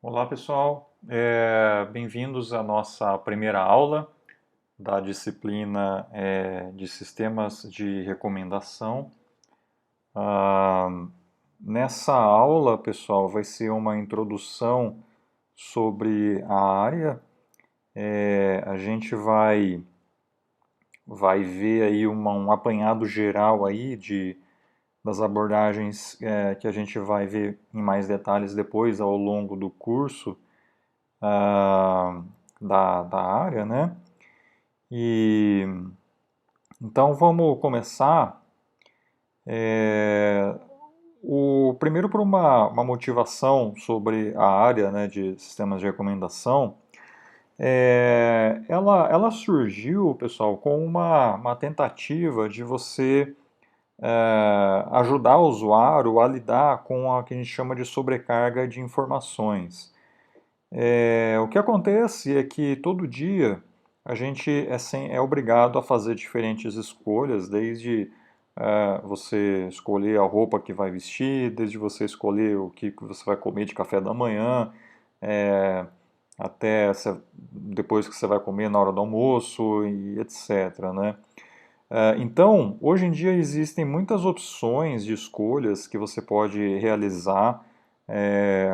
Olá pessoal, bem-vindos à nossa primeira aula da disciplina de Sistemas de Recomendação. Ah, Nessa aula, pessoal, vai ser uma introdução sobre a área. A gente vai ver aí um apanhado geral aí das abordagens que a gente vai ver em mais detalhes depois ao longo do curso. ah, da área, né? E então vamos começar. é, Primeiro por uma motivação sobre a área, né, de sistemas de recomendação. Ela surgiu, pessoal, com uma tentativa de você ajudar o usuário a lidar com a que a gente chama de sobrecarga de informações. O que acontece é que todo dia a gente é obrigado a fazer diferentes escolhas, desde você escolher a roupa que vai vestir, desde você escolher o que você vai comer de café da manhã, é, depois que você vai comer na hora do almoço e etc, né? Então, hoje em dia existem muitas opções de escolhas que você pode realizar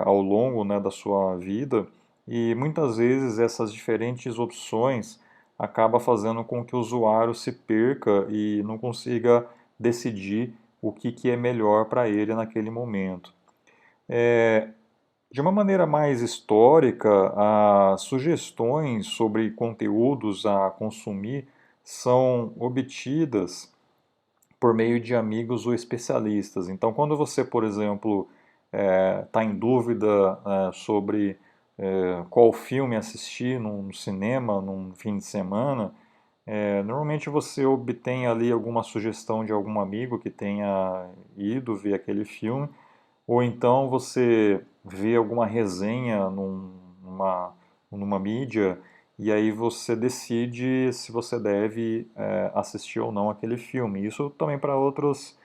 ao longo, né, da sua vida, e muitas vezes essas diferentes opções acabam fazendo com que o usuário se perca e não consiga decidir o que é melhor para ele naquele momento. De uma maneira mais histórica, as sugestões sobre conteúdos a consumir são obtidas por meio de amigos ou especialistas. Então, quando você, por exemplo, está em dúvida sobre qual filme assistir num cinema, num fim de semana, normalmente você obtém ali alguma sugestão de algum amigo que tenha ido ver aquele filme, ou então você vê alguma resenha numa mídia e aí você decide se você deve assistir ou não aquele filme. Isso também para outros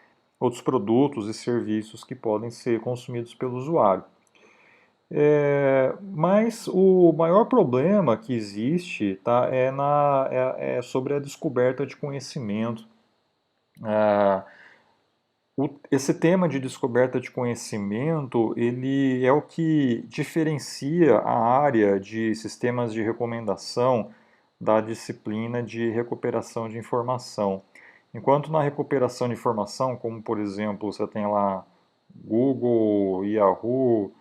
produtos e serviços que podem ser consumidos pelo usuário. Mas o maior problema que existe, tá, é sobre a descoberta de conhecimento. Ah, Esse tema de descoberta de conhecimento, ele é o que diferencia a área de sistemas de recomendação da disciplina de recuperação de informação. Enquanto na recuperação de informação, como por exemplo, você tem lá Google, Yahoo,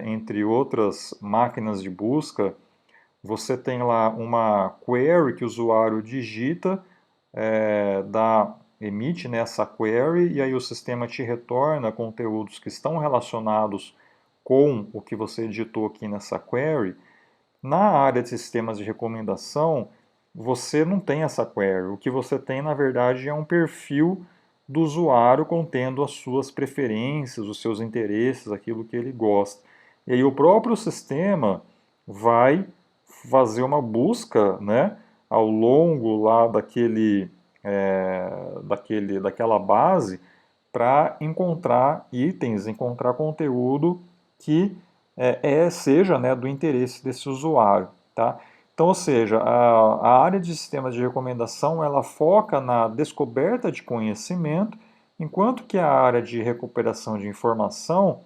entre outras máquinas de busca, você tem lá uma query que o usuário digita, emite, né, essa query e aí o sistema te retorna conteúdos que estão relacionados com o que você digitou aqui nessa query. Na área de sistemas de recomendação, você não tem essa query. O que você tem, na verdade, é um perfil do usuário contendo as suas preferências, os seus interesses, aquilo que ele gosta. E aí o próprio sistema vai fazer uma busca, né, ao longo lá daquela base para encontrar itens, encontrar conteúdo que seja, né, do interesse desse usuário, tá? Então, ou seja, a área de sistemas de recomendação ela foca na descoberta de conhecimento, enquanto que a área de recuperação de informação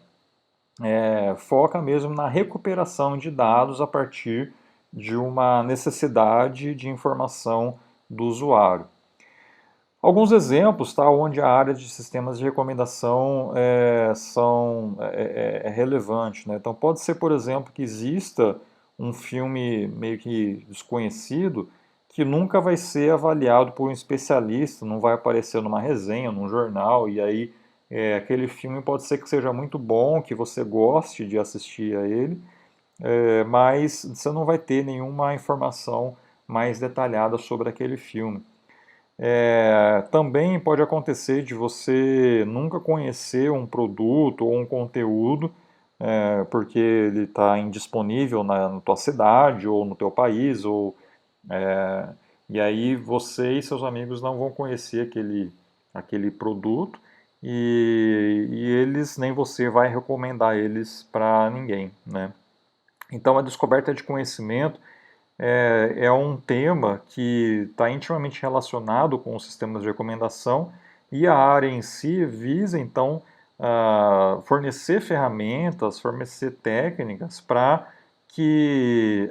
foca mesmo na recuperação de dados a partir de uma necessidade de informação do usuário. Alguns exemplos, tá, onde a área de sistemas de recomendação é relevante, né? Então pode ser, por exemplo, que exista um filme meio que desconhecido que nunca vai ser avaliado por um especialista, não vai aparecer numa resenha, num jornal, e aí aquele filme pode ser que seja muito bom, que você goste de assistir a ele, mas você não vai ter nenhuma informação mais detalhada sobre aquele filme. Também pode acontecer de você nunca conhecer um produto ou um conteúdo, porque ele está indisponível na tua cidade ou no teu país, é, e aí você e seus amigos não vão conhecer aquele produto, e eles nem você vai recomendar eles para ninguém, né? Então a descoberta de conhecimento é um tema que está intimamente relacionado com os sistemas de recomendação e a área em si visa então fornecer ferramentas, fornecer técnicas para que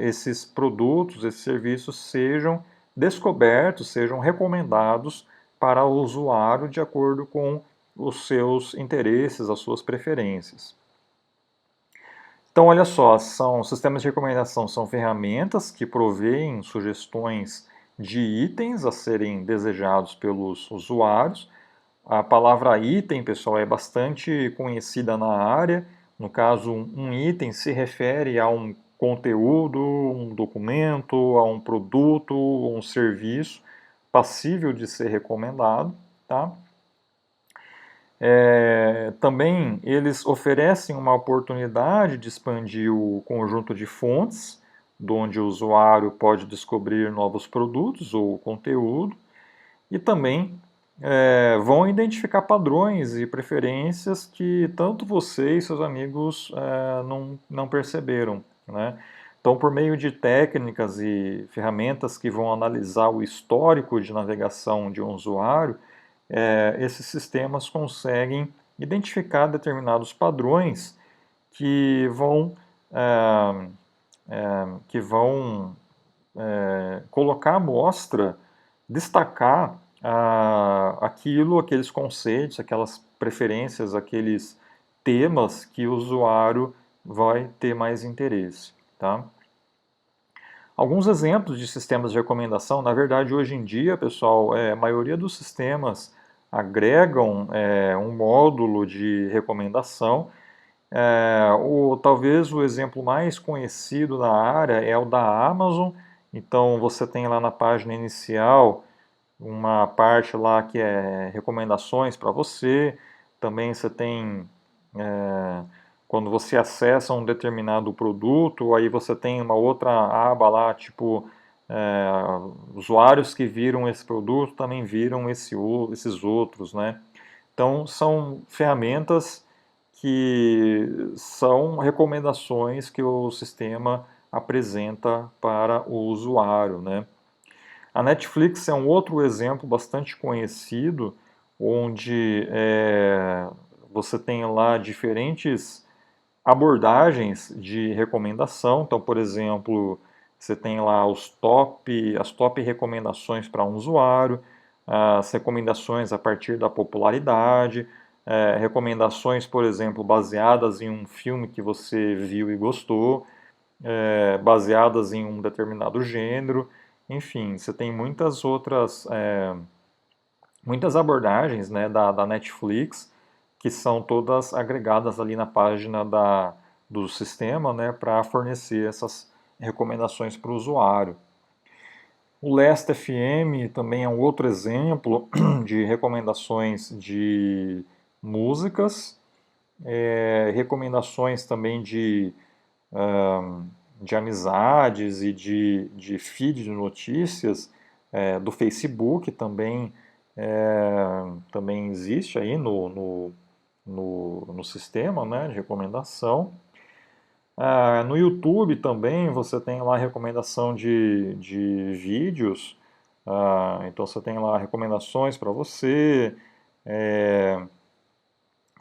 esses produtos, esses serviços sejam descobertos, sejam recomendados para o usuário de acordo com os seus interesses, as suas preferências. Então, olha só, são sistemas de recomendação, são ferramentas que provêem sugestões de itens a serem desejados pelos usuários. A palavra item, pessoal, é bastante conhecida na área. No caso, um item se refere a um conteúdo, um documento, a um produto, um serviço passível de ser recomendado, tá? Também eles oferecem uma oportunidade de expandir o conjunto de fontes, onde o usuário pode descobrir novos produtos ou conteúdo, e também vão identificar padrões e preferências que tanto você e seus amigos não perceberam, né? Então, por meio de técnicas e ferramentas que vão analisar o histórico de navegação de um usuário, esses sistemas conseguem identificar determinados padrões que vão, é, colocar à mostra, destacar aqueles conceitos, aquelas preferências, aqueles temas que o usuário vai ter mais interesse, tá? Alguns exemplos de sistemas de recomendação, na verdade, hoje em dia, pessoal, a maioria dos sistemas agregam um módulo de recomendação. Talvez o exemplo mais conhecido na área é o da Amazon. Então, você tem lá na página inicial uma parte lá que é recomendações para você. Também você tem quando você acessa um determinado produto, aí você tem uma outra aba lá, tipo, usuários que viram esse produto também viram esses outros, né? Então, são ferramentas que são recomendações que o sistema apresenta para o usuário, né? A Netflix é um outro exemplo bastante conhecido, onde você tem lá diferentes abordagens de recomendação. Então, por exemplo, você tem lá as top recomendações para um usuário, as recomendações a partir da popularidade, recomendações, por exemplo, baseadas em um filme que você viu e gostou, baseadas em um determinado gênero. Enfim, você tem muitas abordagens, né, da Netflix que são todas agregadas ali na página do sistema, né, para fornecer essas recomendações para o usuário. O Last FM também é um outro exemplo de recomendações de músicas, recomendações também de amizades e de feed de notícias do Facebook também existe aí no sistema, né, de recomendação. No YouTube também você tem lá recomendação de vídeos, então você tem lá recomendações para você,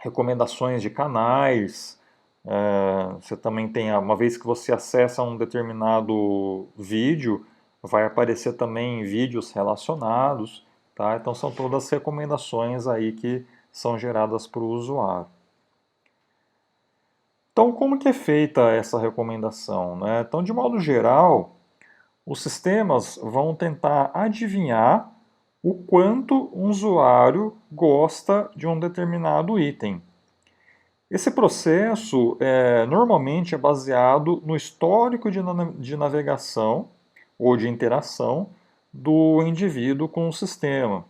recomendações de canais, você também tem, uma vez que você acessa um determinado vídeo, vai aparecer também vídeos relacionados, tá? Então são todas recomendações aí que são geradas para o usuário. Então, como que é feita essa recomendação, né? Então, de modo geral, os sistemas vão tentar adivinhar o quanto um usuário gosta de um determinado item. Esse processo normalmente é baseado no histórico de navegação ou de interação do indivíduo com o sistema.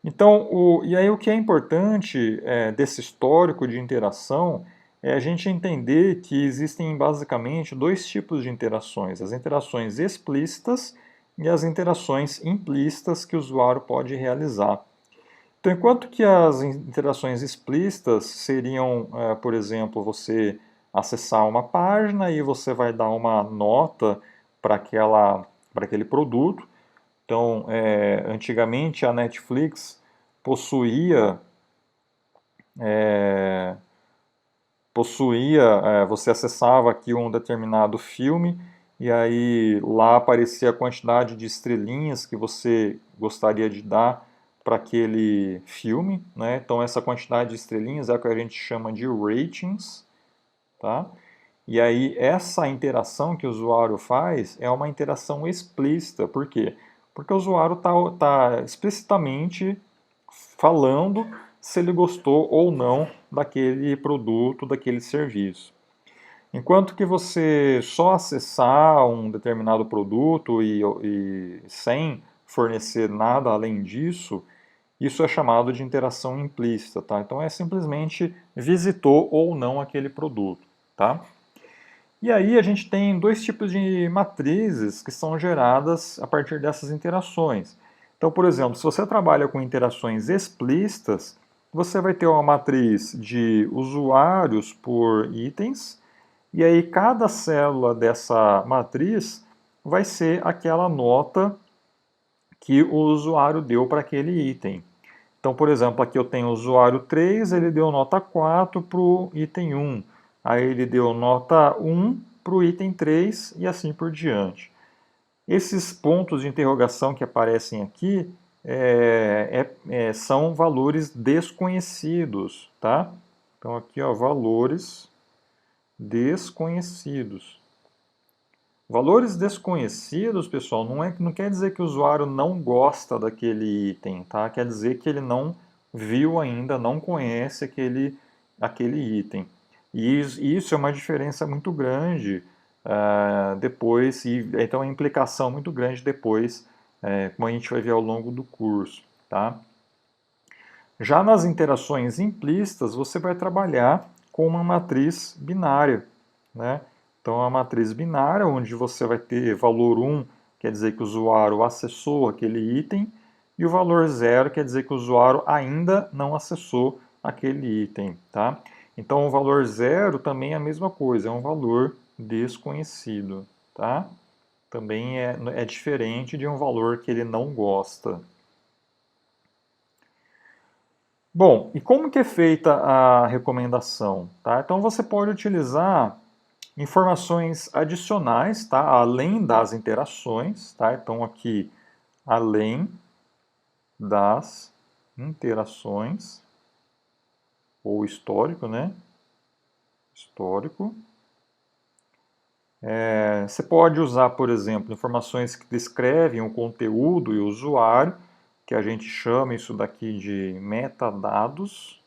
Então, e aí o que é importante desse histórico de interação é a gente entender que existem basicamente dois tipos de interações: as interações explícitas e as interações implícitas que o usuário pode realizar. Então, enquanto que as interações explícitas seriam, por exemplo, você acessar uma página e você vai dar uma nota para aquele produto. Então, antigamente a Netflix possuía, é, você acessava aqui um determinado filme e aí lá aparecia a quantidade de estrelinhas que você gostaria de dar para aquele filme, né? Então essa quantidade de estrelinhas é o que a gente chama de ratings, tá? E aí essa interação que o usuário faz é uma interação explícita. Por quê? Porque o usuário está explicitamente falando se ele gostou ou não daquele produto, daquele serviço. Enquanto que você só acessar um determinado produto e sem fornecer nada além disso, isso é chamado de interação implícita, tá? Então é simplesmente visitou ou não aquele produto, tá? E aí a gente tem dois tipos de matrizes que são geradas a partir dessas interações. Então, por exemplo, se você trabalha com interações explícitas, você vai ter uma matriz de usuários por itens, e aí cada célula dessa matriz vai ser aquela nota que o usuário deu para aquele item. Então, por exemplo, aqui eu tenho o usuário 3, ele deu nota 4 para o item 1. Aí ele deu nota 1 para o item 3 e assim por diante. Esses pontos de interrogação que aparecem aqui são valores desconhecidos, tá? Então aqui, ó, valores desconhecidos. Valores desconhecidos, pessoal, não quer dizer que o usuário não gosta daquele item, tá? Quer dizer que ele não viu ainda, não conhece aquele item. E isso é uma diferença muito grande depois, e então é uma implicação muito grande depois, como a gente vai ver ao longo do curso, tá? Já nas interações implícitas, você vai trabalhar com uma matriz binária, né? Então, é uma matriz binária, onde você vai ter valor 1, quer dizer que o usuário acessou aquele item, e o valor 0 quer dizer que o usuário ainda não acessou aquele item, tá? Então, o valor 0 também é a mesma coisa, é um valor desconhecido, tá? Também é diferente de um valor que ele não gosta. Bom, e como que é feita a recomendação? Tá? Então você pode utilizar informações adicionais, tá? Além das interações, tá? Então aqui, além das interações, ou histórico, né? Histórico. Você pode usar, por exemplo, informações que descrevem o conteúdo e o usuário, que a gente chama isso daqui de metadados.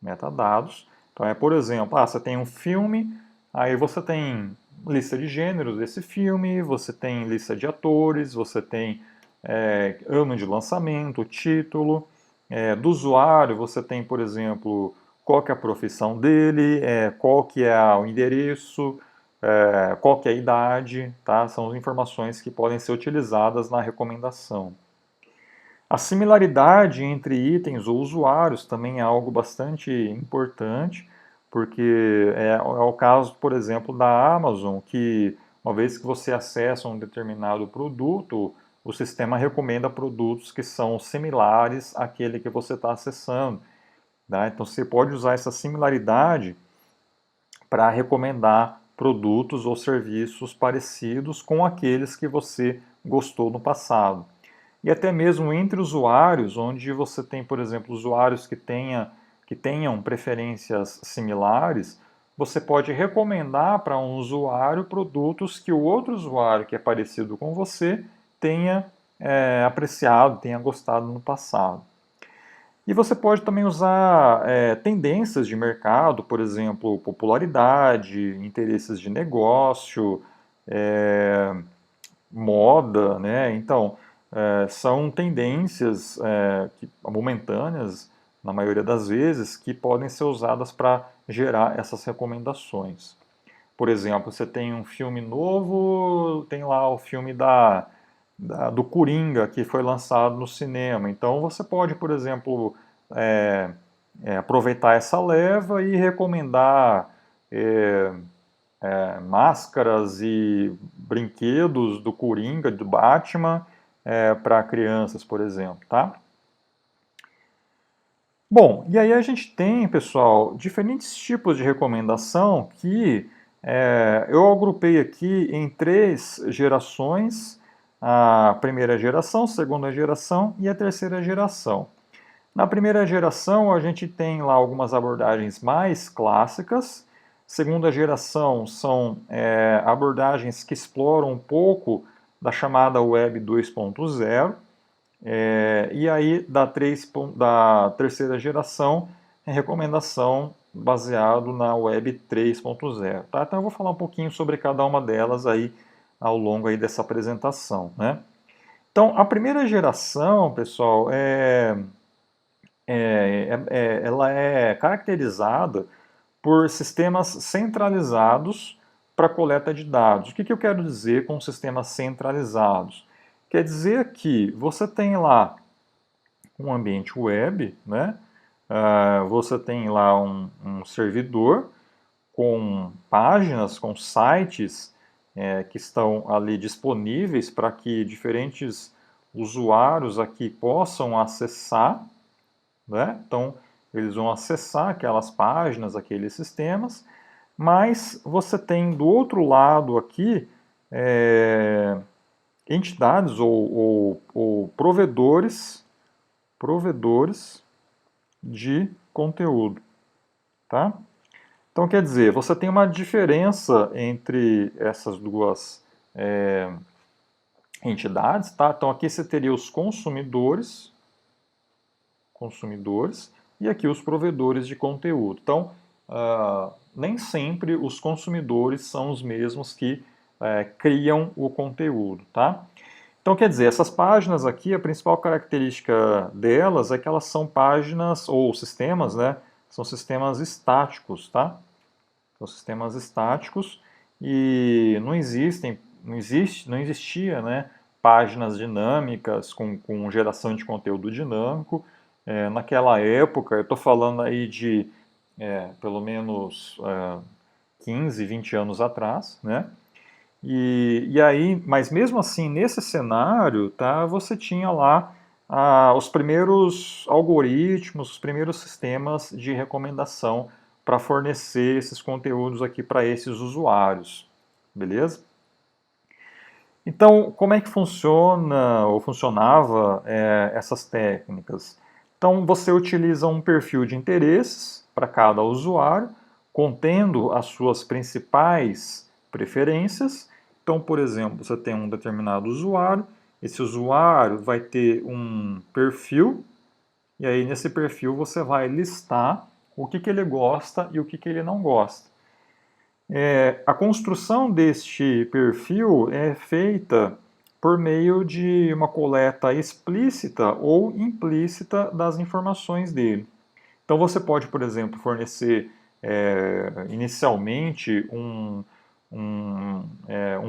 Metadados. Então por exemplo, você tem um filme, aí você tem lista de gêneros desse filme, você tem lista de atores, você tem ano de lançamento, título, do usuário, você tem, por exemplo, qual que é a profissão dele, qual que é o endereço, qual que é a idade, tá? São informações que podem ser utilizadas na recomendação. A similaridade entre itens ou usuários também é algo bastante importante, porque é o caso, por exemplo, da Amazon, que uma vez que você acessa um determinado produto, o sistema recomenda produtos que são similares àquele que você está acessando. Tá? Então você pode usar essa similaridade para recomendar produtos ou serviços parecidos com aqueles que você gostou no passado. E até mesmo entre usuários, onde você tem, por exemplo, usuários que tenham preferências similares, você pode recomendar para um usuário produtos que o outro usuário que é parecido com você tenha apreciado, tenha gostado no passado. E você pode também usar tendências de mercado, por exemplo, popularidade, interesses de negócio, moda, né? Então, são tendências momentâneas, na maioria das vezes, que podem ser usadas para gerar essas recomendações. Por exemplo, você tem um filme novo, tem lá o filme do Coringa, que foi lançado no cinema. Então você pode, por exemplo, é, aproveitar essa leva e recomendar é, máscaras e brinquedos do Coringa, do Batman, para crianças, por exemplo, tá? Bom, e aí a gente tem, pessoal, diferentes tipos de recomendação que eu agrupei aqui em 3 gerações: a primeira geração, segunda geração e a terceira geração. Na primeira geração, a gente tem lá algumas abordagens mais clássicas. Segunda geração são abordagens que exploram um pouco da chamada Web 2.0. E aí, da terceira geração, recomendação baseado na Web 3.0. Tá? Então, eu vou falar um pouquinho sobre cada uma delas aí ao longo aí dessa apresentação, né? Então, a primeira geração, pessoal, ela é caracterizada por sistemas centralizados para coleta de dados. O que eu quero dizer com sistemas centralizados? Quer dizer que você tem lá um ambiente web, né? Você tem lá um servidor com páginas, com sites que estão ali disponíveis para que diferentes usuários aqui possam acessar, né? Então, eles vão acessar aquelas páginas, aqueles sistemas, mas você tem do outro lado aqui entidades ou provedores de conteúdo, tá? Então, quer dizer, você tem uma diferença entre essas duas entidades, tá? Então, aqui você teria os consumidores e aqui os provedores de conteúdo. Então, nem sempre os consumidores são os mesmos que criam o conteúdo, tá? Então, quer dizer, essas páginas aqui, a principal característica delas é que elas são páginas ou sistemas, né? São sistemas estáticos, tá? São sistemas estáticos e não existia, né, páginas dinâmicas com geração de conteúdo dinâmico. Naquela época, eu estou falando aí de pelo menos 15, 20 anos atrás, né? E aí, mas mesmo assim, nesse cenário, tá, você tinha lá os primeiros algoritmos, os primeiros sistemas de recomendação para fornecer esses conteúdos aqui para esses usuários, beleza? Então, como é que funciona ou funcionava essas técnicas? Então, você utiliza um perfil de interesses para cada usuário, contendo as suas principais preferências. Então, por exemplo, você tem um determinado usuário, esse usuário vai ter um perfil, e aí nesse perfil você vai listar o que ele gosta e o que ele não gosta. A construção deste perfil é feita por meio de uma coleta explícita ou implícita das informações dele. Então você pode, por exemplo, fornecer inicialmente um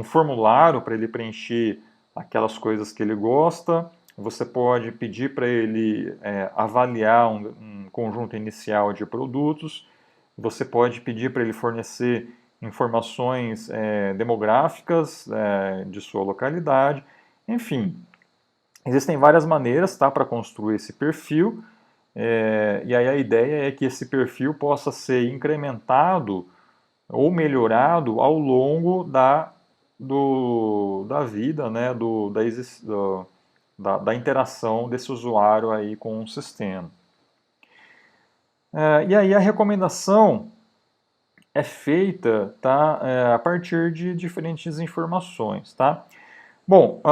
formulário para ele preencher aquelas coisas que ele gosta. Você pode pedir para ele avaliar um conjunto inicial de produtos. Você pode pedir para ele fornecer informações demográficas de sua localidade. Enfim, existem várias maneiras, tá, para construir esse perfil. E aí a ideia é que esse perfil possa ser incrementado ou melhorado ao longo da vida, né, da interação desse usuário aí com o sistema. E aí a recomendação é feita, tá, a partir de diferentes informações, tá? Bom,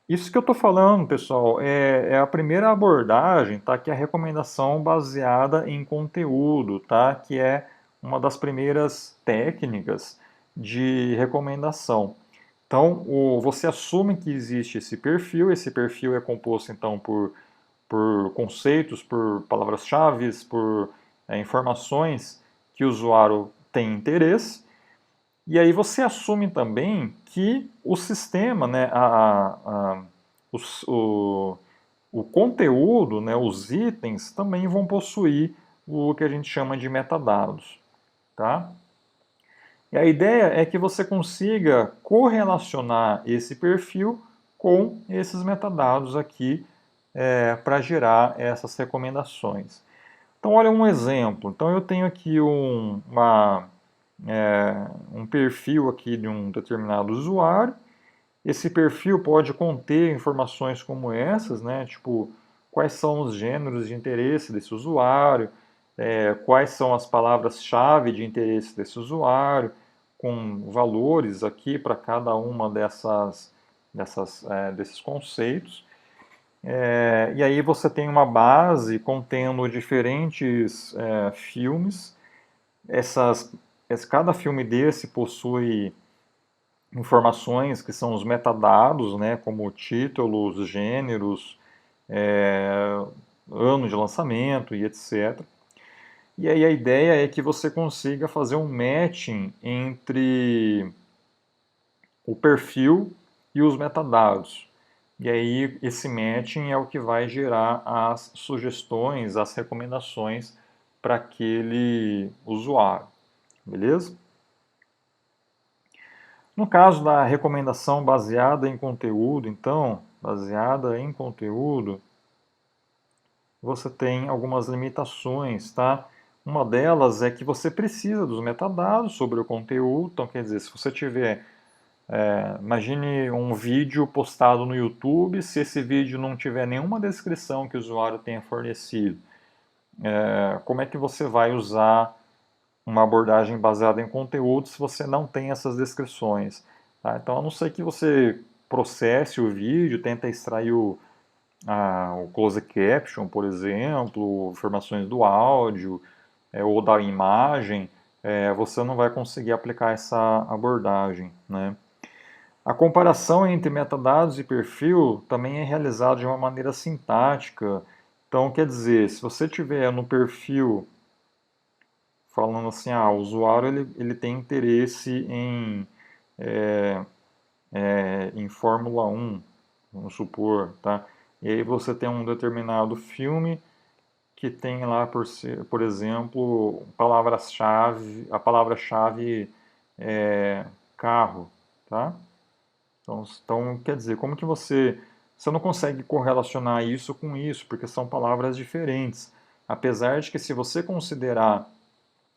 isso que eu estou falando, pessoal, é a primeira abordagem, tá? Que é a recomendação baseada em conteúdo, tá? Que é uma das primeiras técnicas de recomendação. Então, você assume que existe esse perfil é composto, então, por conceitos, por palavras-chave, por informações que o usuário tem interesse, E aí você assume também que o sistema, né, os- o conteúdo, né, os itens também vão possuir o que a gente chama de metadados, tá? E a ideia é que você consiga correlacionar esse perfil com esses metadados aqui para gerar essas recomendações. Então, olha um exemplo. Então, eu tenho aqui um perfil aqui de um determinado usuário. Esse perfil pode conter informações como essas, né? Tipo, quais são os gêneros de interesse desse usuário, quais são as palavras-chave de interesse desse usuário, com valores aqui para cada uma desses conceitos. E aí você tem uma base contendo diferentes filmes. Cada filme desse possui informações que são os metadados, né, como títulos, gêneros, é, ano de lançamento e etc. E aí a ideia é que você consiga fazer um matching entre o perfil e os metadados. E aí esse matching é o que vai gerar as sugestões, as recomendações para aquele usuário, beleza? No caso da recomendação baseada em conteúdo, então, baseada em conteúdo, você tem algumas limitações, tá? Uma delas é que você precisa dos metadados sobre o conteúdo, então quer dizer, se você tiver, imagine um vídeo postado no YouTube, se esse vídeo não tiver nenhuma descrição que o usuário tenha fornecido, como é que você vai usar uma abordagem baseada em conteúdo se você não tem essas descrições? Tá? Então, a não ser que você processe o vídeo, tenta extrair o closed caption, por exemplo, informações do áudio ou da imagem, você não vai conseguir aplicar essa abordagem, né? A comparação entre metadados e perfil também é realizada de uma maneira sintática. Então, quer dizer, se você tiver no perfil falando assim, o usuário ele tem interesse é, em Fórmula 1, vamos supor, tá? E aí você tem um determinado filme que tem lá, por exemplo, a palavra-chave carro, tá? Então, quer dizer, como que você não consegue correlacionar isso com isso, porque são palavras diferentes. Apesar de que se você considerar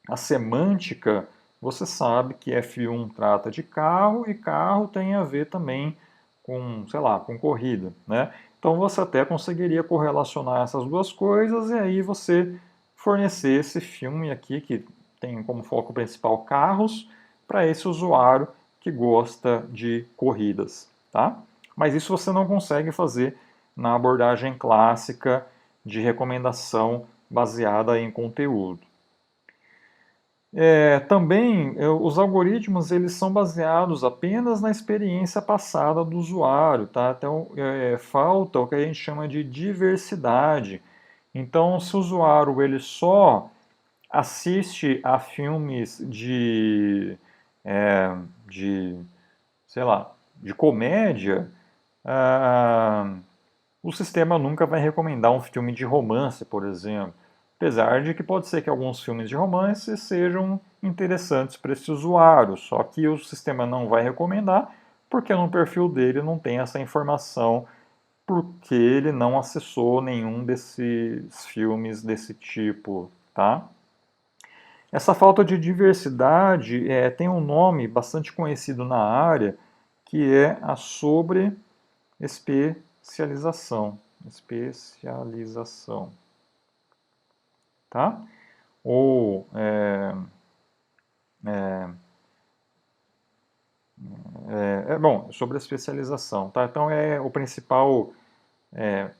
a semântica, você sabe que F1 trata de carro e carro tem a ver também com, sei lá, com corrida, né? Então você até conseguiria correlacionar essas duas coisas e aí você fornecer esse filme aqui que tem como foco principal carros para esse usuário que gosta de corridas, tá? Mas isso você não consegue fazer na abordagem clássica de recomendação baseada em conteúdo. Também, os algoritmos eles são baseados apenas na experiência passada do usuário, tá? Então, falta o que a gente chama de diversidade. Então, se o usuário ele só assiste a filmes de sei lá, de comédia, ah, o sistema nunca vai recomendar um filme de romance, por exemplo. Apesar de que pode ser que alguns filmes de romance sejam interessantes para esse usuário, só que o sistema não vai recomendar porque no perfil dele não tem essa informação, porque ele não acessou nenhum desses filmes desse tipo, tá? Essa falta de diversidade tem um nome bastante conhecido na área, que é a sobreespecialização. Especialização, tá? Ou bom, sobre a especialização, tá? Então o principal é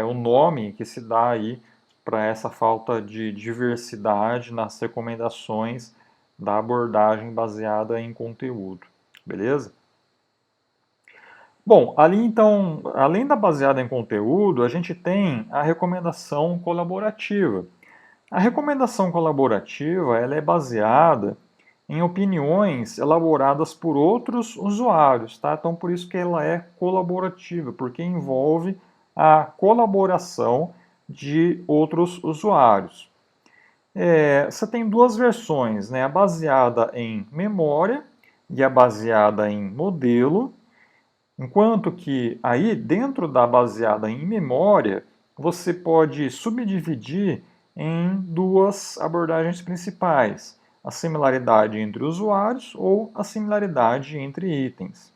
o nome que se dá aí para essa falta de diversidade nas recomendações da abordagem baseada em conteúdo, beleza? Bom, ali então, além da baseada em conteúdo, a gente tem a recomendação colaborativa. A recomendação colaborativa ela é baseada em opiniões elaboradas por outros usuários, tá? Então, por isso que ela é colaborativa, porque envolve a colaboração de outros usuários. Você tem duas versões, né? A baseada em memória e a baseada em modelo, enquanto que aí dentro da baseada em memória, você pode subdividir em duas abordagens principais: a similaridade entre usuários ou a similaridade entre itens.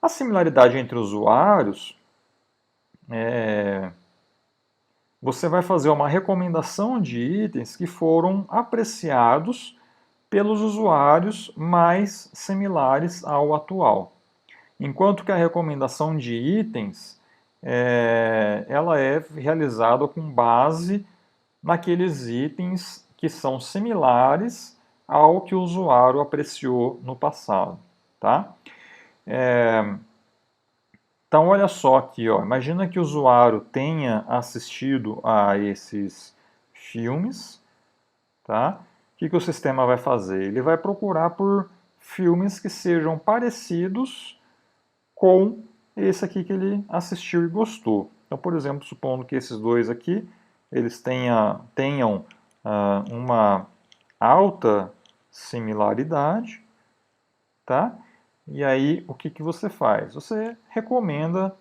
A similaridade entre usuários, você vai fazer uma recomendação de itens que foram apreciados pelos usuários mais similares ao atual. Enquanto que a recomendação de itens, ela é realizada com base naqueles itens que são similares ao que o usuário apreciou no passado, tá? Então, olha só aqui, ó, imagina que o usuário tenha assistido a esses filmes, tá? O que o sistema vai fazer? Ele vai procurar por filmes que sejam parecidos com esse aqui que ele assistiu e gostou. Então, por exemplo, supondo que esses dois aqui, eles tenham uma alta similaridade, tá? E aí, o que você faz? Você recomenda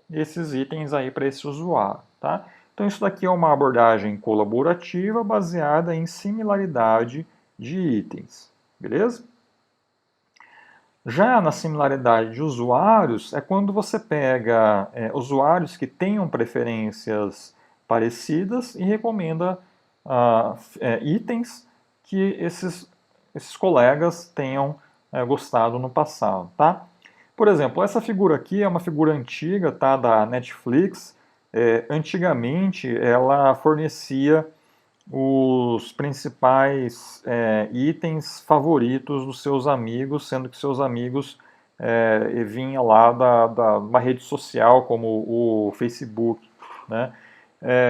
esses itens aí para esse usuário, tá? Então, isso daqui é uma abordagem colaborativa baseada em similaridade de itens, beleza? Já na similaridade de usuários, é quando você pega usuários que tenham preferências parecidas e recomenda itens que esses colegas tenham gostado no passado, tá? Por exemplo, essa figura aqui é uma figura antiga, tá, da Netflix. Antigamente, ela fornecia os principais itens favoritos dos seus amigos, sendo que seus amigos vinham lá da uma rede social como o Facebook, né?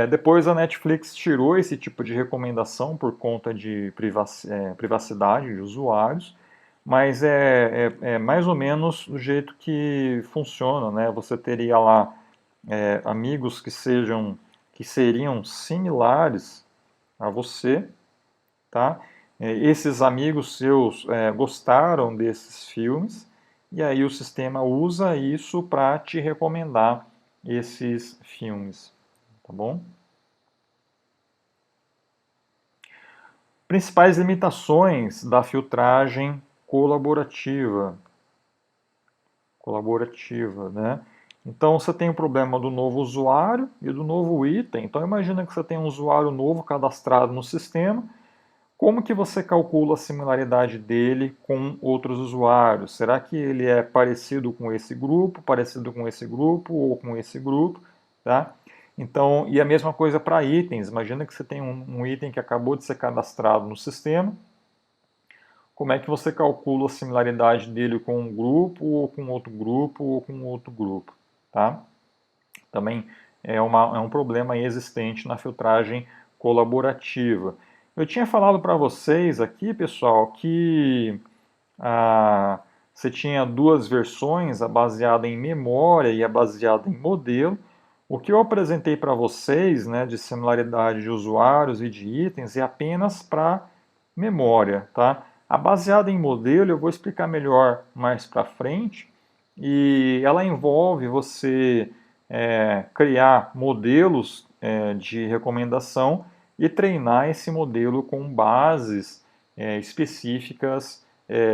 Depois a Netflix tirou esse tipo de recomendação por conta de privacidade de usuários, mas é mais ou menos do jeito que funciona, né? Você teria lá amigos que seriam similares a você, tá? Esses amigos seus gostaram desses filmes e aí o sistema usa isso para te recomendar esses filmes, tá bom? Principais limitações da filtragem colaborativa, né? Então você tem o problema do novo usuário e do novo item. Então imagina que você tem um usuário novo cadastrado no sistema. Como que você calcula a similaridade dele com outros usuários? Será que ele é parecido com esse grupo, parecido com esse grupo ou com esse grupo, tá? Então, e a mesma coisa para itens. Imagina que você tem um item que acabou de ser cadastrado no sistema. Como é que você calcula a similaridade dele com um grupo, ou com outro grupo, ou com outro grupo, tá? Também é um problema existente na filtragem colaborativa. Eu tinha falado para vocês aqui, pessoal, que você tinha duas versões, a baseada em memória e a baseada em modelo. O que eu apresentei para vocês, né, de similaridade de usuários e de itens é apenas para memória, tá? A baseada em modelo eu vou explicar melhor mais para frente, e ela envolve você criar modelos de recomendação e treinar esse modelo com bases específicas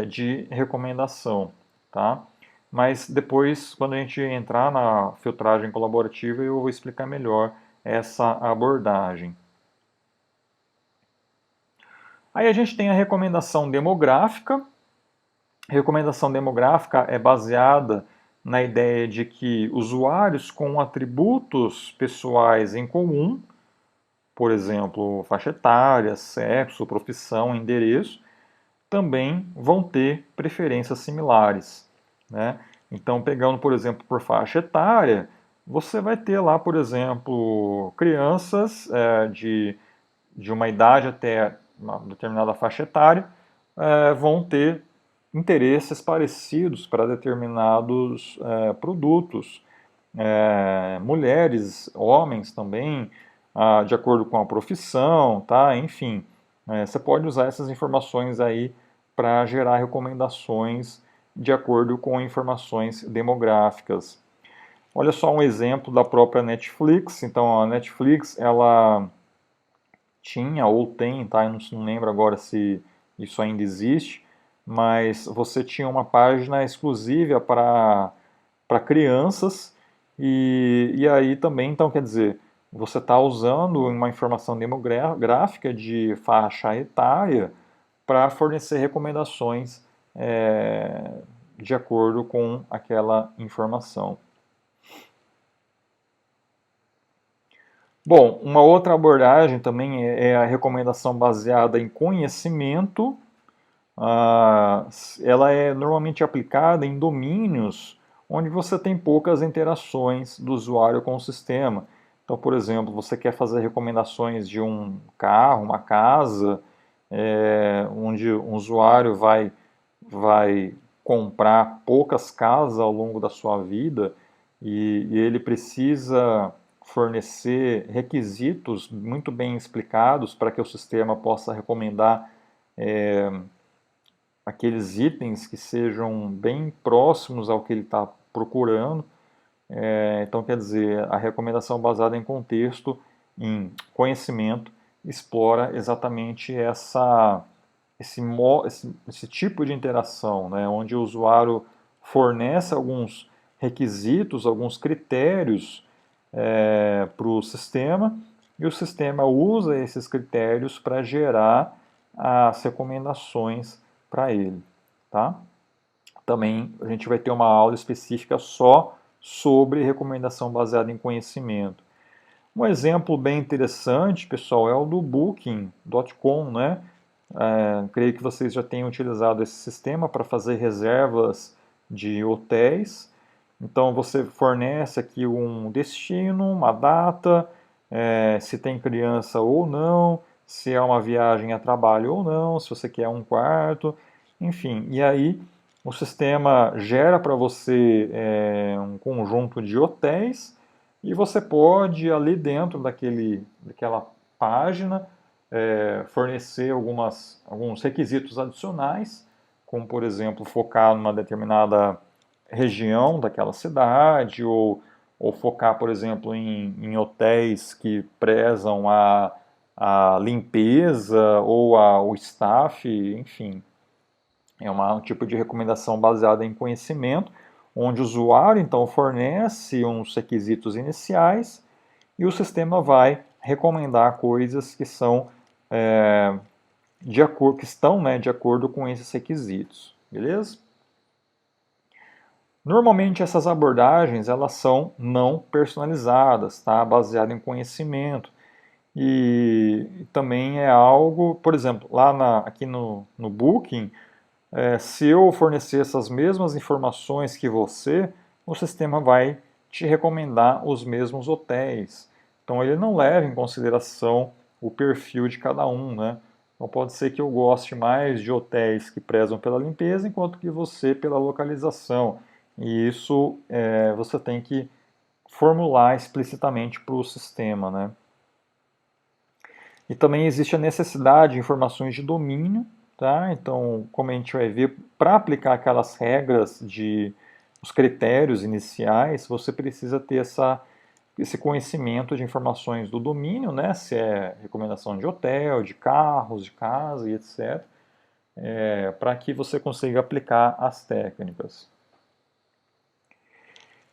de recomendação, tá? Mas depois, quando a gente entrar na filtragem colaborativa, eu vou explicar melhor essa abordagem. Aí a gente tem a recomendação demográfica. A recomendação demográfica é baseada na ideia de que usuários com atributos pessoais em comum, por exemplo, faixa etária, sexo, profissão, endereço, também vão ter preferências similares, né? Então, pegando, por exemplo, por faixa etária, você vai ter lá, por exemplo, crianças de uma idade até uma determinada faixa etária, vão ter interesses parecidos para determinados produtos. Mulheres, homens também, de acordo com a profissão, tá? Enfim, você pode usar essas informações aí para gerar recomendações de acordo com informações demográficas. Olha só um exemplo da própria Netflix. Então, a Netflix, ela tinha ou tem, tá? Eu não lembro agora se isso ainda existe, mas você tinha uma página exclusiva para crianças e aí também, então, quer dizer, você está usando uma informação demográfica de faixa etária para fornecer recomendações de acordo com aquela informação. Bom, uma outra abordagem também é a recomendação baseada em conhecimento. Ela é normalmente aplicada em domínios onde você tem poucas interações do usuário com o sistema. Então, por exemplo, você quer fazer recomendações de um carro, uma casa, onde um usuário vai comprar poucas casas ao longo da sua vida e ele precisa fornecer requisitos muito bem explicados para que o sistema possa recomendar aqueles itens que sejam bem próximos ao que ele está procurando. Então, quer dizer, a recomendação baseada em contexto, em conhecimento, explora exatamente esse tipo de interação, né, onde o usuário fornece alguns requisitos, alguns critérios para o sistema e o sistema usa esses critérios para gerar as recomendações para ele, tá? Também a gente vai ter uma aula específica só sobre recomendação baseada em conhecimento. Um exemplo bem interessante, pessoal, é o do Booking.com, né? Creio que vocês já tenham utilizado esse sistema para fazer reservas de hotéis. Então você fornece aqui um destino, uma data, se tem criança ou não, se é uma viagem a trabalho ou não, se você quer um quarto, enfim. E aí o sistema gera para você um conjunto de hotéis e você pode ali dentro daquela página fornecer alguns requisitos adicionais, como por exemplo focar numa determinada região daquela cidade ou focar, por exemplo, em hotéis que prezam a limpeza ou o staff, enfim. É um tipo de recomendação baseada em conhecimento, onde o usuário então fornece uns requisitos iniciais e o sistema vai recomendar coisas que são que estão, né, de acordo com esses requisitos, beleza? Normalmente essas abordagens elas são não personalizadas, tá? Baseado em conhecimento e também é algo, por exemplo, aqui no Booking, se eu fornecer essas mesmas informações que você, o sistema vai te recomendar os mesmos hotéis. Então ele não leva em consideração o perfil de cada um, né? Então pode ser que eu goste mais de hotéis que prezam pela limpeza, enquanto que você pela localização. E isso você tem que formular explicitamente para o sistema, né? E também existe a necessidade de informações de domínio, tá? Então, como a gente vai ver, para aplicar aquelas regras os critérios iniciais, você precisa ter esse conhecimento de informações do domínio, né? Se é recomendação de hotel, de carros, de casa e etc. Para que você consiga aplicar as técnicas.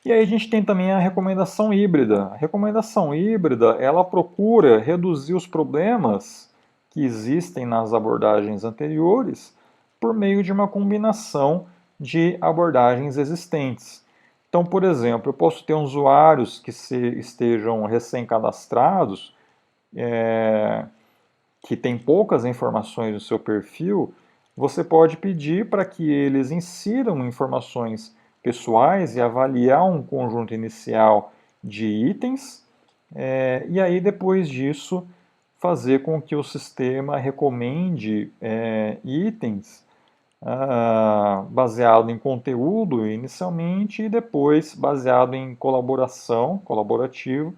E aí a gente tem também a recomendação híbrida. A recomendação híbrida, ela procura reduzir os problemas que existem nas abordagens anteriores por meio de uma combinação de abordagens existentes. Então, por exemplo, eu posso ter usuários que estejam recém-cadastrados, que têm poucas informações no seu perfil, você pode pedir para que eles insiram informações pessoais e avaliar um conjunto inicial de itens, e aí depois disso fazer com que o sistema recomende itens baseado em conteúdo inicialmente e depois baseado em colaborativo,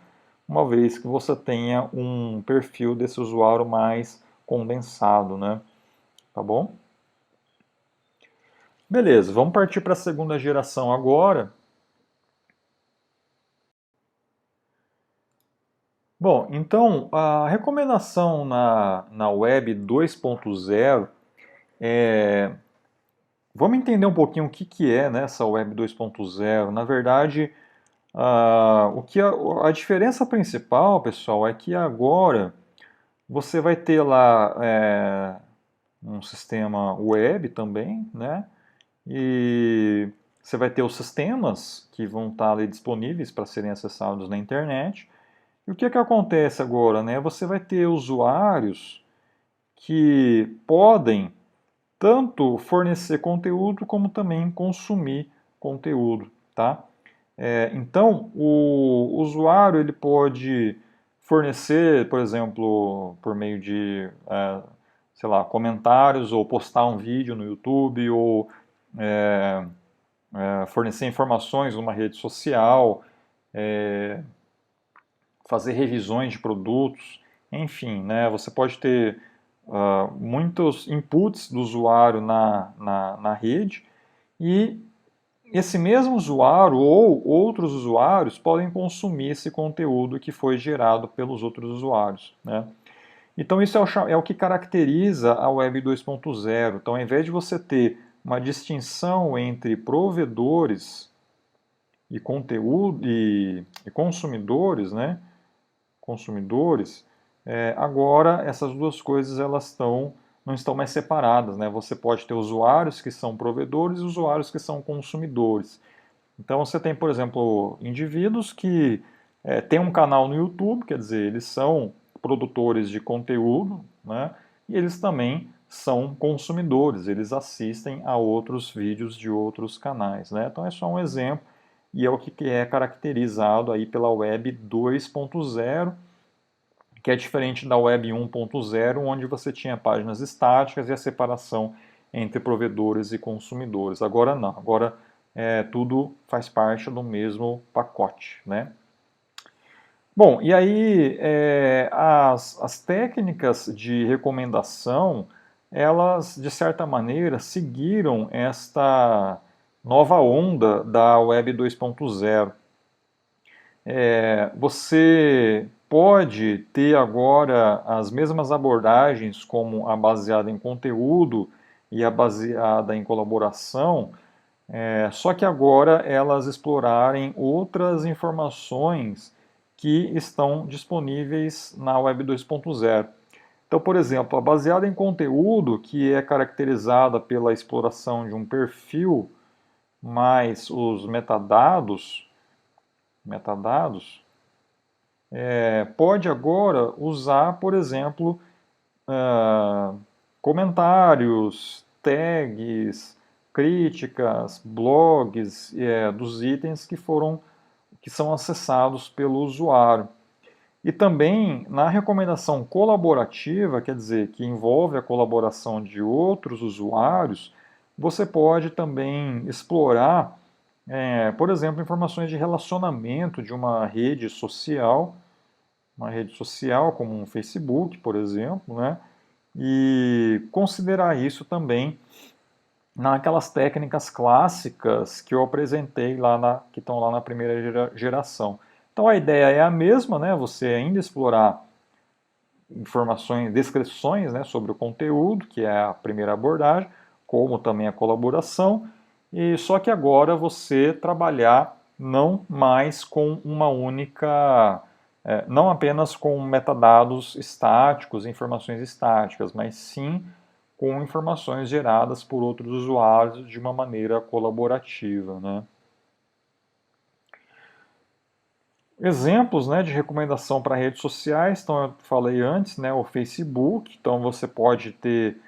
uma vez que você tenha um perfil desse usuário mais condensado, né? Tá bom? Beleza, vamos partir para a segunda geração agora. Bom, então a recomendação na Web 2.0 é. Vamos entender um pouquinho o que é, né, essa Web 2.0. Na verdade, a diferença principal, pessoal, é que agora você vai ter lá um sistema web também, né? E você vai ter os sistemas que vão estar ali disponíveis para serem acessados na internet. E o que acontece agora, né? Você vai ter usuários que podem tanto fornecer conteúdo como também consumir conteúdo, tá? Então, o usuário ele pode fornecer, por exemplo, por meio de, sei lá, comentários ou postar um vídeo no YouTube ou fornecer informações numa rede social, fazer revisões de produtos, enfim, né? Você pode ter muitos inputs do usuário na rede e esse mesmo usuário ou outros usuários podem consumir esse conteúdo que foi gerado pelos outros usuários, né? Então isso é o que caracteriza a Web 2.0. Então, ao invés de você ter uma distinção entre provedores e conteúdo e consumidores, né? Consumidores, agora essas duas coisas não estão mais separadas, né? Você pode ter usuários que são provedores e usuários que são consumidores. Então você tem, por exemplo, indivíduos que têm um canal no YouTube, quer dizer, eles são produtores de conteúdo, né? E eles também são consumidores, eles assistem a outros vídeos de outros canais, né? Então é só um exemplo e é o que é caracterizado aí pela Web 2.0, que é diferente da Web 1.0, onde você tinha páginas estáticas e a separação entre provedores e consumidores. Agora não, agora tudo faz parte do mesmo pacote, né? Bom, e aí as técnicas de recomendação, elas de certa maneira seguiram esta nova onda da Web 2.0. Você pode ter agora as mesmas abordagens, como a baseada em conteúdo e a baseada em colaboração, só que agora elas explorarem outras informações que estão disponíveis na Web 2.0. Então, por exemplo, a baseada em conteúdo, que é caracterizada pela exploração de um perfil mais os metadados, pode agora usar, por exemplo, comentários, tags, críticas, blogs dos itens que são acessados pelo usuário. E também na recomendação colaborativa, quer dizer, que envolve a colaboração de outros usuários, você pode também explorar, por exemplo, informações de relacionamento de uma rede social como um Facebook, por exemplo, né? E considerar isso também naquelas técnicas clássicas que eu apresentei que estão lá na primeira geração. Então a ideia é a mesma, né? Você ainda explorar informações, descrições, né, sobre o conteúdo, que é a primeira abordagem, como também a colaboração, e só que agora você trabalhar não mais com uma única, não apenas com metadados estáticos, informações estáticas, mas sim com informações geradas por outros usuários de uma maneira colaborativa, né? Exemplos, né, de recomendação para redes sociais, então eu falei antes, né, o Facebook, então você pode ter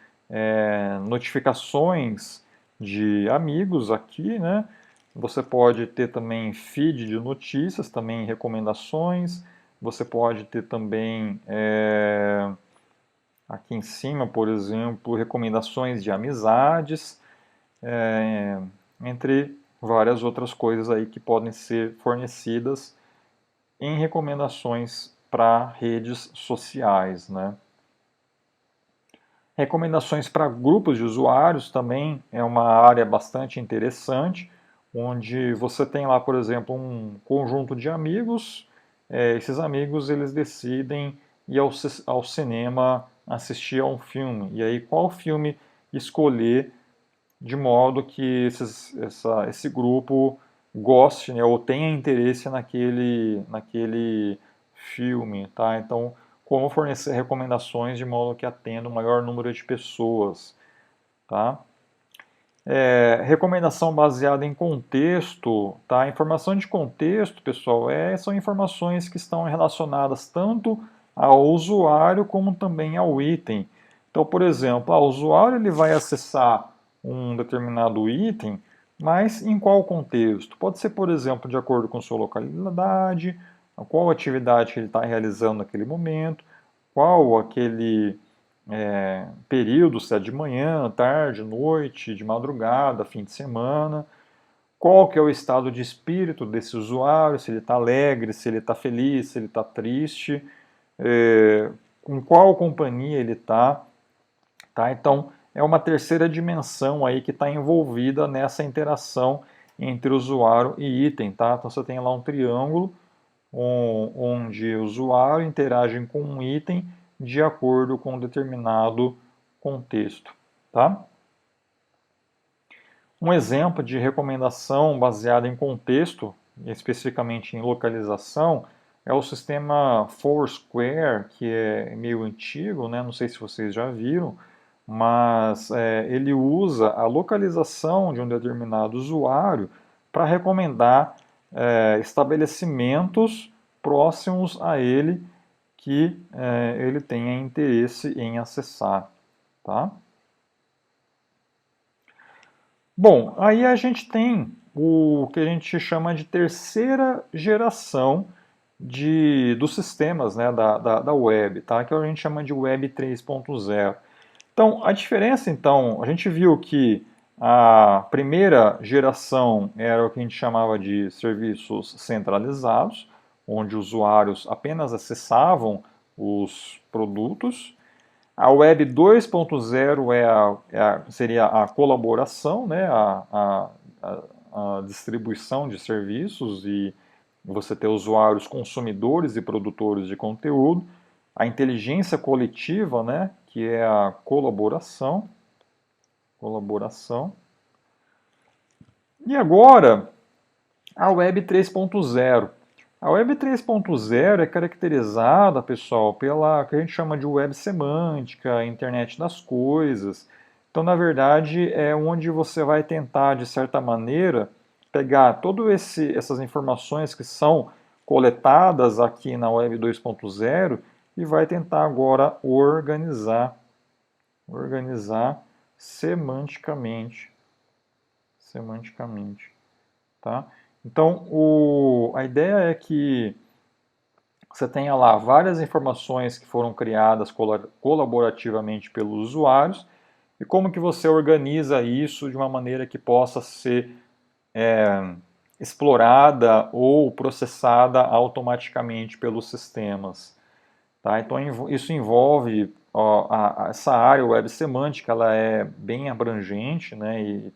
notificações de amigos aqui, né? Você pode ter também feed de notícias, também recomendações. Você pode ter também aqui em cima, por exemplo, recomendações de amizades, entre várias outras coisas aí que podem ser fornecidas em recomendações para redes sociais, né? Recomendações para grupos de usuários também é uma área bastante interessante, onde você tem lá, por exemplo, um conjunto de amigos. Esses amigos eles decidem ir ao cinema assistir a um filme. E aí, qual filme escolher de modo que esse grupo goste, né, ou tenha interesse naquele filme, tá? Então, como fornecer recomendações de modo que atenda o maior número de pessoas, tá? Recomendação baseada em contexto, tá? Informação de contexto, pessoal, são informações que estão relacionadas tanto ao usuário como também ao item. Então, por exemplo, o usuário ele vai acessar um determinado item, mas em qual contexto? Pode ser, por exemplo, de acordo com sua localidade, qual atividade que ele está realizando naquele momento, qual aquele período, se é de manhã, tarde, noite, de madrugada, fim de semana, qual que é o estado de espírito desse usuário, se ele está alegre, se ele está feliz, se ele está triste, com qual companhia ele está, tá? Então, é uma terceira dimensão aí que está envolvida nessa interação entre usuário e item, tá? Então, você tem lá um triângulo onde o usuário interage com um item de acordo com um determinado contexto, tá? Um exemplo de recomendação baseada em contexto, especificamente em localização, é o sistema Foursquare, que é meio antigo, né? Não sei se vocês já viram, mas ele usa a localização de um determinado usuário para recomendar estabelecimentos próximos a ele que ele tenha interesse em acessar, tá? Bom, aí a gente tem o que a gente chama de terceira geração dos sistemas, né, da web, tá? Que a gente chama de Web 3.0. Então, a diferença, então, a gente viu que a primeira geração era o que a gente chamava de serviços centralizados, onde usuários apenas acessavam os produtos. A Web 2.0 seria a colaboração, né, a distribuição de serviços e você ter usuários consumidores e produtores de conteúdo. A inteligência coletiva, né, que é a colaboração. E agora, a Web 3.0. A Web 3.0 é caracterizada, pessoal, pela que a gente chama de web semântica, internet das coisas. Então, na verdade, é onde você vai tentar, de certa maneira, pegar todas essas informações que são coletadas aqui na Web 2.0 e vai tentar agora organizar semanticamente, tá? Então, a ideia é que você tenha lá várias informações que foram criadas colaborativamente pelos usuários e como que você organiza isso de uma maneira que possa ser explorada ou processada automaticamente pelos sistemas. Tá? Então, isso envolve essa área web semântica, ela é bem abrangente, né, e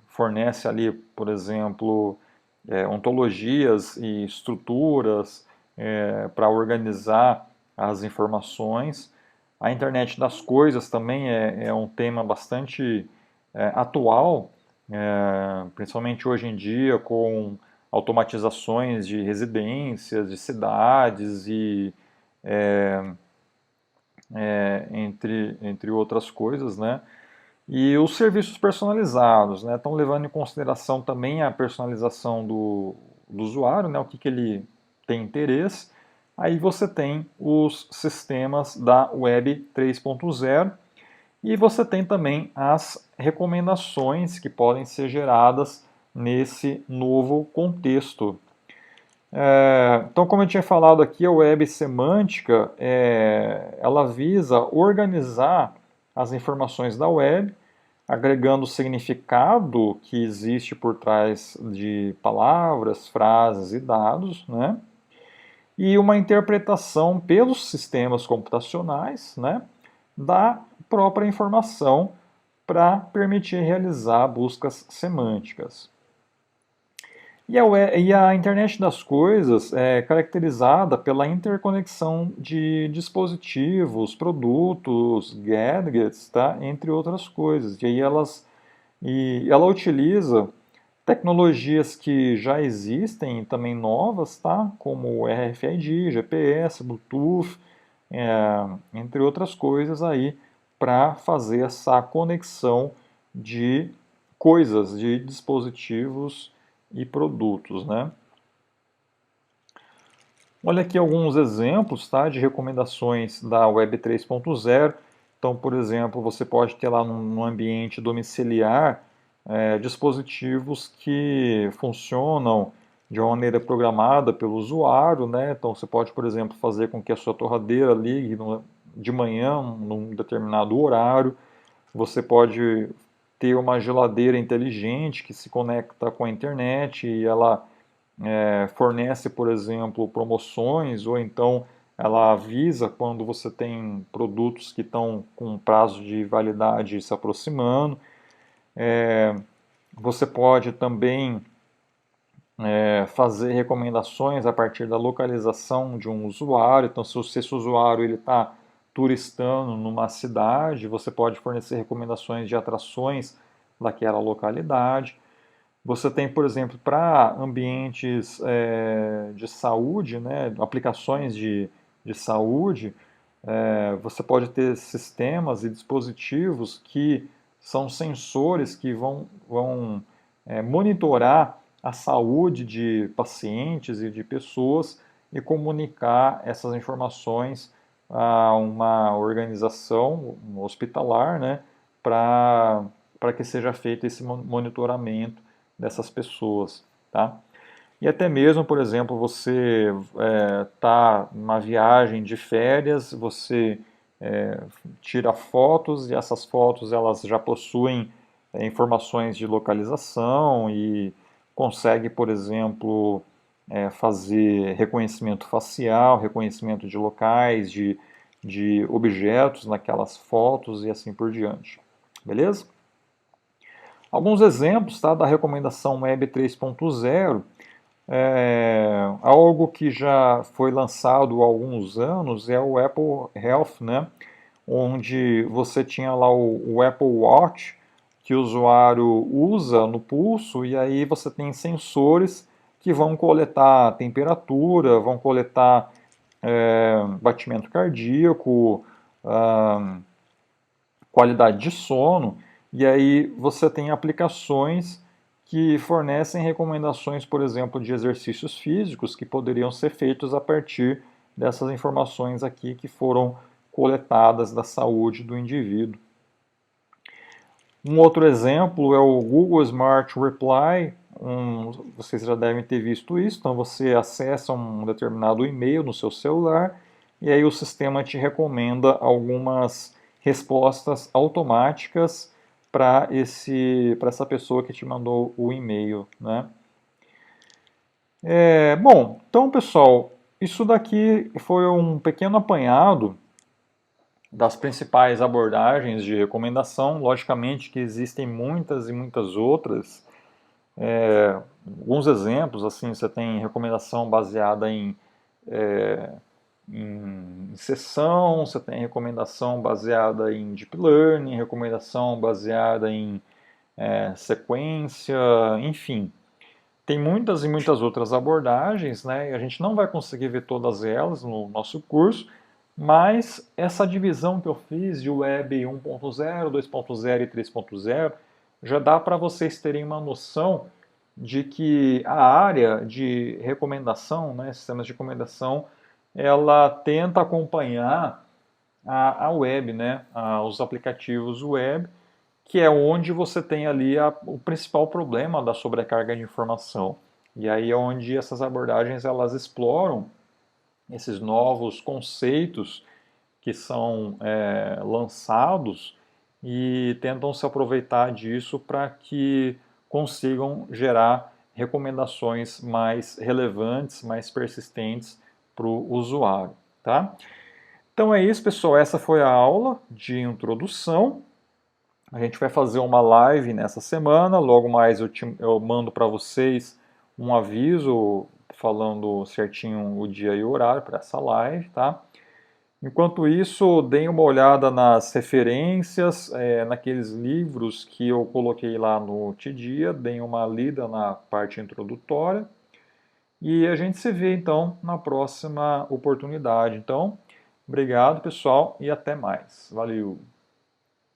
fornece ali, por exemplo, ontologias e estruturas para organizar as informações. A internet das coisas também é um tema bastante atual, principalmente hoje em dia, com automatizações de residências, de cidades e entre outras coisas, né? E os serviços personalizados, né? Estão levando em consideração também a personalização do usuário, né? O que ele tem interesse. Aí você tem os sistemas da Web 3.0 e você tem também as recomendações que podem ser geradas nesse novo contexto. Então, como eu tinha falado aqui, a web semântica, ela visa organizar as informações da web, agregando o significado que existe por trás de palavras, frases e dados, né? E uma interpretação pelos sistemas computacionais, né, da própria informação para permitir realizar buscas semânticas. E a internet das coisas é caracterizada pela interconexão de dispositivos, produtos, gadgets, tá? Entre outras coisas. E ela utiliza tecnologias que já existem, também novas, tá? Como RFID, GPS, Bluetooth, entre outras coisas aí, para fazer essa conexão de coisas, de dispositivos e produtos, né? Olha aqui alguns exemplos, tá, de recomendações da Web 3.0. Então, por exemplo, você pode ter lá no ambiente domiciliar dispositivos que funcionam de uma maneira programada pelo usuário, né? Então, você pode, por exemplo, fazer com que a sua torradeira ligue de manhã, num determinado horário. Você pode ter uma geladeira inteligente que se conecta com a internet e ela fornece, por exemplo, promoções, ou então ela avisa quando você tem produtos que estão com prazo de validade se aproximando. Você pode também fazer recomendações a partir da localização de um usuário. Então, se esse usuário ele está turistando numa cidade, você pode fornecer recomendações de atrações daquela localidade. Você tem, por exemplo, para ambientes de saúde, né, aplicações de saúde, você pode ter sistemas e dispositivos que são sensores que vão monitorar a saúde de pacientes e de pessoas e comunicar essas informações a uma organização hospitalar, né, para que seja feito esse monitoramento dessas pessoas, tá? E até mesmo, por exemplo, você está numa viagem de férias, você tira fotos e essas fotos elas já possuem informações de localização e consegue, por exemplo, fazer reconhecimento facial, reconhecimento de locais, de objetos naquelas fotos e assim por diante. Beleza? Alguns exemplos, tá, da recomendação Web 3.0. Algo que já foi lançado há alguns anos é o Apple Health, né? Onde você tinha lá o Apple Watch que o usuário usa no pulso e aí você tem sensores que vão coletar temperatura, vão coletar batimento cardíaco, qualidade de sono, e aí você tem aplicações que fornecem recomendações, por exemplo, de exercícios físicos que poderiam ser feitos a partir dessas informações aqui que foram coletadas da saúde do indivíduo. Um outro exemplo é o Google Smart Reply. Vocês já devem ter visto isso. Então você acessa um determinado e-mail no seu celular e aí o sistema te recomenda algumas respostas automáticas para essa pessoa que te mandou o e-mail, né? Bom, então pessoal, isso daqui foi um pequeno apanhado das principais abordagens de recomendação. Logicamente que existem muitas e muitas outras. Alguns exemplos, assim, você tem recomendação baseada em sessão, você tem recomendação baseada em deep learning, recomendação baseada em sequência, enfim. Tem muitas e muitas outras abordagens, né? E a gente não vai conseguir ver todas elas no nosso curso, mas essa divisão que eu fiz de web 1.0, 2.0 e 3.0 já dá para vocês terem uma noção de que a área de recomendação, né, sistemas de recomendação, ela tenta acompanhar a web, né, os aplicativos web, que é onde você tem ali o principal problema da sobrecarga de informação. E aí é onde essas abordagens elas exploram esses novos conceitos que são lançados e tentam se aproveitar disso para que consigam gerar recomendações mais relevantes, mais persistentes para o usuário, tá? Então é isso, pessoal. Essa foi a aula de introdução. A gente vai fazer uma live nessa semana. Logo mais eu mando para vocês um aviso falando certinho o dia e o horário para essa live, tá? Enquanto isso, deem uma olhada nas referências, naqueles livros que eu coloquei lá no Tidia, deem uma lida na parte introdutória e a gente se vê então na próxima oportunidade. Então, obrigado pessoal e até mais. Valeu!